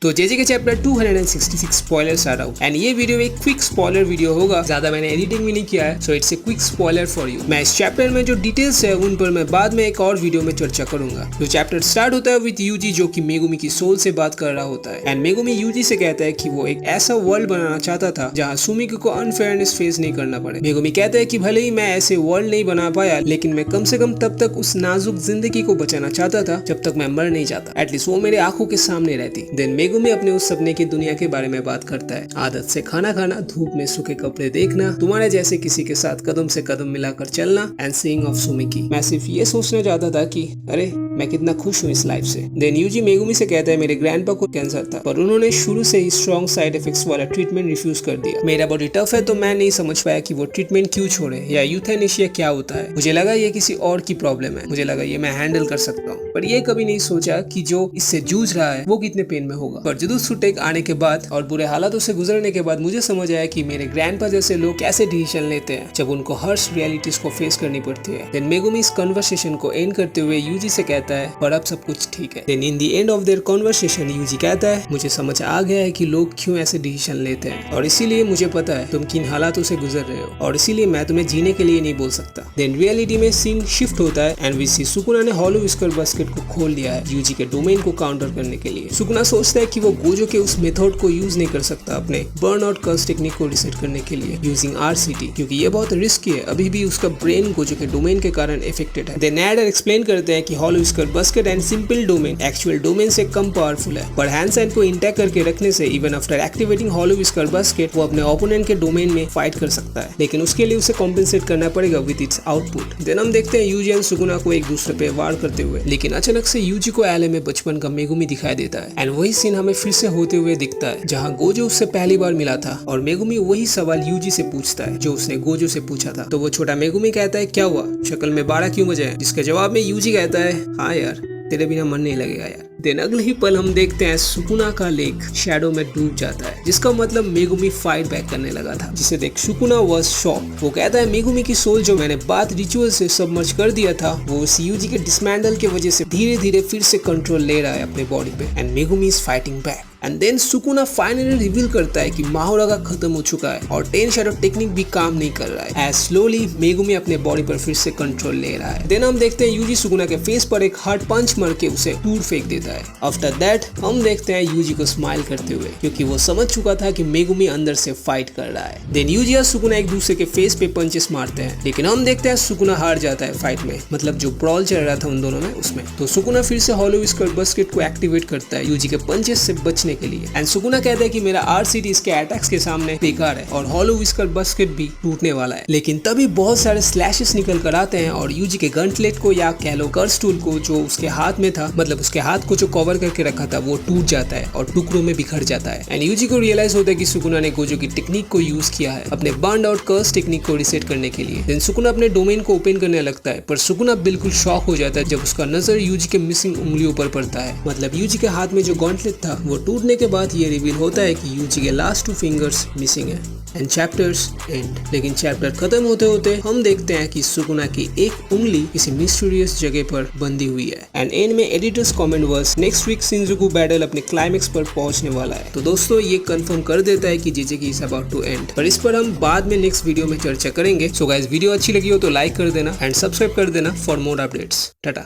तो जेजे के chapter 266 spoilers आ रहा हूँ एंड ये वीडियो एक क्विक स्पॉयलर वीडियो होगा, ज्यादा मैंने एडिटिंग भी नहीं किया है, so it's a quick spoiler for you. मैं इस चैप्टर में जो डिटेल्स है उन पर मैं बाद में एक और वीडियो में चर्चा करूंगा। जो चैप्टर स्टार्ट होता है विद यूजी जो कि मेगुमी की सोल से बात कर रहा होता है एंड मेगुमी यूजी से कहता है कि वो एक ऐसा वर्ल्ड बनाना चाहता था जहाँ सुमिको को अनफेयरनेस फेस नहीं करना पड़े। मेगुमी कहता है कि भले ही मैं ऐसे वर्ल्ड नहीं बना पाया लेकिन मैं कम से कम तब तक उस नाजुक जिंदगी को बचाना चाहता था जब तक मैं मर नहीं जाता, एटलीस्ट वो मेरे आंखों के सामने रहती। देन मेगुमी अपने उस सपने की दुनिया के बारे में बात करता है, आदत से खाना खाना, धूप में सूखे कपड़े देखना, तुम्हारे जैसे किसी के साथ कदम से कदम मिलाकर चलना एंड सीइंग ऑफ सुमिकी। मैं सिर्फ ये सोचना चाहता था कि अरे मैं कितना खुश हूँ इस लाइफ से। देन यूजी मेगुमी से कहता है मेरे ग्रैंडपा को कैंसर था पर उन्होंने शुरू से ही स्ट्रॉन्ग साइड इफेक्ट्स वाला ट्रीटमेंट रिफ्यूज कर दिया। मेरा बॉडी टफ है तो मैं नहीं समझ पाया कि वो ट्रीटमेंट क्यों छोड़े या यूथेनेशिया क्या होता है। मुझे लगा ये किसी और की प्रॉब्लम है, मुझे लगा ये मैं हैंडल कर सकता हूँ, पर ये कभी नहीं सोचा कि जो इससे जूझ रहा है वो कितने पेन में होगा। पर जुदुत्सु आने के बाद और बुरे हालातों से गुजरने के बाद मुझे समझ आया कि मेरे ग्रैंडपा जैसे लोग कैसे डिसीजन लेते हैं जब उनको हर्ष रियलिटीज को फेस करनी पड़ती है। देन मेगुमी इस कन्वर्सेशन को एंड करते हुए यूजी से कहता है पर अब सब कुछ ठीक है। Then in the end of their conversation Yuji कहता है मुझे समझ आ गया है कि लोग क्यों ऐसे डिसीजन लेते हैं और इसीलिए मुझे पता है तुम किन हालातों से गुजर रहे हो और इसीलिए मैं तुम्हें जीने के लिए नहीं बोल सकता। देन रियलिटी में सीन शिफ्ट होता है एंड वी सी सुकुना ने हॉलो विस्कर बास्केट को खोल लिया है यूजी के डोमेन को काउंटर करने के लिए। सुकुना सोचता है कि वो गोजो के उस मेथड को यूज नहीं कर सकता अपने बर्न आउट कर्स टेक्निक को रिसेट करने के लिए यूजिंग आरसीटी, क्योंकि ये बहुत रिस्की है। अभी भी उसका ब्रेन गोजो के डोमेन के कारण इफेक्टेड है। देन एडर एक्सप्लेन करते हैं कि hollow whisker basket and simple domain actual domain से कम पावरफुल है, पर हैंड साइन को इंटैक्ट करके रखने से even after activating hollow whisker basket वो अपने ओपोनेंट के डोमेन में फाइट कर सकता है, लेकिन उसके लिए उसे कॉम्पेंसेट करना पड़ेगा विद इट्स आउटपुट। देन हम देखते हैं यूजी एंड सुकुना को एक दूसरे पे वार करते हुए, लेकिन अचानक से यूजी को एले में बचपन का मेगुमी दिखाई देता है एंड वही सीन हमें फिर से होते हुए दिखता है जहाँ गोजो उससे पहली बार मिला था और मेगुमी वही सवाल यूजी से पूछता है जो उसने गोजो से पूछा था। तो वो छोटा मेगुमी कहता है क्या हुआ, शक्ल में 12 क्यों बजे हैं, जिसके जवाब में यूजी कहता है हाँ यार तेरे बिना मन नहीं लगेगा यार। देन अगले ही पल हम देखते हैं सुकुना का लेक शैडो में डूब जाता है, जिसका मतलब मेगुमी फाइट बैक करने लगा था, जिसे देख सुकुना वाज शॉक। वो कहता है मेगुमी की सोल जो मैंने बात रिचुअल से सबमर्ज कर दिया था वो उस यूजी के डिसमैंडल की वजह से धीरे धीरे फिर से कंट्रोल ले रहा है अपने बॉडी पे and Megumi is fighting back. And then Sukuna finally reveal करता है कि माहोरागा खत्म हो चुका है और 10 शैडो टेक्निक भी काम नहीं कर रहा है, एज स्लोली मेगुमी अपने बॉडी पर फिर से कंट्रोल ले रहा है। देन हम देखते हैं यूजी सुकुना के फेस पर एक हार्ड पंच मार के उसे दूर फेंक देता है। आफ्टर दैट हम देखते हैं यूजी को स्माइल करते हुए, क्योंकि वो समझ चुका था कि मेगुमी अंदर से फाइट कर रहा है। देन यूजी और सुकुना एक दूसरे के फेस पे पंचेस मारते हैं, लेकिन हम देखते हैं सुकुना हार जाता है फाइट में, मतलब जो ब्रॉल चल रहा था उन दोनों में उसमें। तो सुकुना फिर से हॉलो विस्कर बास्केट को एक्टिवेट करता है यूजी के पंचेस से बचने के लिए एंड सुकुना कहता है कि मेरा आरसीटी इसके अटैक्स के सामने बेकार है और हॉलो विस्कर बास्केट भी टूटने वाला है। लेकिन तभी बहुत सारे स्लैशेस निकल कर आते हैं और यूजी के गंटलेट को या कह लो कर्स टूल को जो उसके हाथ में था, मतलब उसके हाथ को जो कवर करके रखा था वो टूट जाता है और टुकड़ों में बिखर जाता है एंड यूजी को रियलाइज होता है कि सुकुना ने गोजो की टेक्निक को यूज किया है अपने बर्न आउट कर्स टेक्निक को रिसेट करने के लिए। देन सुकुना अपने डोमेन को ओपन करने लगता है, पर सुकुना बिल्कुल शॉक हो जाता है जब उसका नजर यूजी के मिसिंग उंगलियों पर पड़ता है, मतलब यूजी के हाथ में जो गॉन्टलेट था वो टूटने के बाद ये रिवील होता है कि यूजी के लास्ट 2 फिंगर्स मिसिंग है एंड चैप्टर्स एंड। लेकिन चैप्टर खत्म होते होते हम देखते हैं कि सुकुना की एक उंगली किसी मिस्टीरियस जगह पर बंधी हुई है एंड एंड में editors comment was next week Shinjuku battle अपने क्लाइमेक्स पर पहुंचने वाला है। तो दोस्तों ये कंफर्म कर देता है कि जेजे की इज अबाउट टू एंड, पर इस पर हम बाद में नेक्स्ट वीडियो में चर्चा करेंगे। सो गाइस वीडियो अच्छी लगी हो तो लाइक कर देना एंड सब्सक्राइब कर देना फॉर मोर अपडेट्स। टाटा।